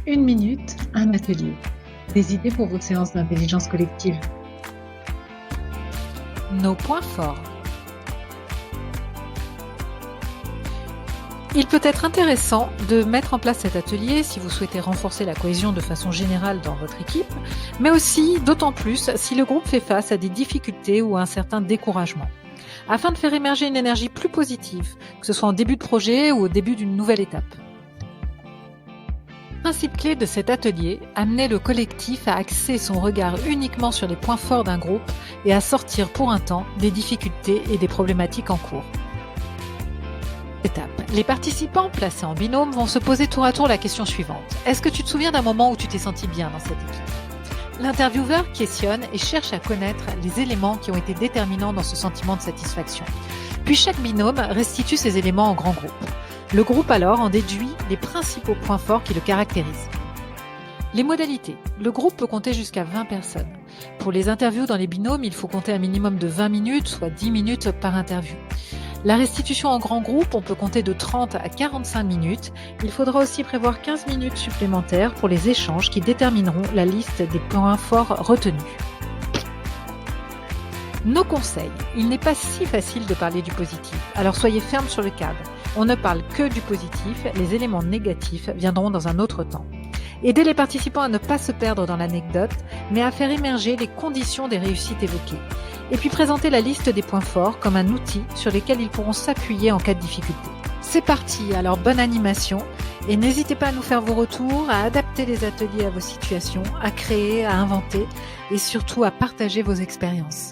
Une minute, un atelier. Des idées pour vos séances d'intelligence collective. Nos points forts. Il peut être intéressant de mettre en place cet atelier si vous souhaitez renforcer la cohésion de façon générale dans votre équipe, mais aussi d'autant plus si le groupe fait face à des difficultés ou à un certain découragement, afin de faire émerger une énergie plus positive, que ce soit en début de projet ou au début d'une nouvelle étape. Principe clé de cet atelier, amener le collectif à axer son regard uniquement sur les points forts d'un groupe et à sortir pour un temps des difficultés et des problématiques en cours. Étape. Les participants placés en binôme vont se poser tour à tour la question suivante. Est-ce que tu te souviens d'un moment où tu t'es senti bien dans cette équipe ? L'intervieweur questionne et cherche à connaître les éléments qui ont été déterminants dans ce sentiment de satisfaction. Puis chaque binôme restitue ces éléments en grand groupe. Le groupe alors en déduit les principaux points forts qui le caractérisent. Les modalités. Le groupe peut compter jusqu'à 20 personnes. Pour les interviews dans les binômes, il faut compter un minimum de 20 minutes, soit 10 minutes par interview. La restitution en grand groupe, on peut compter de 30 à 45 minutes. Il faudra aussi prévoir 15 minutes supplémentaires pour les échanges qui détermineront la liste des points forts retenus. Nos conseils. Il n'est pas si facile de parler du positif, alors soyez ferme sur le cadre. On ne parle que du positif, les éléments négatifs viendront dans un autre temps. Aidez les participants à ne pas se perdre dans l'anecdote, mais à faire émerger les conditions des réussites évoquées. Et puis présenter la liste des points forts comme un outil sur lequel ils pourront s'appuyer en cas de difficulté. C'est parti, alors bonne animation et n'hésitez pas à nous faire vos retours, à adapter les ateliers à vos situations, à créer, à inventer et surtout à partager vos expériences.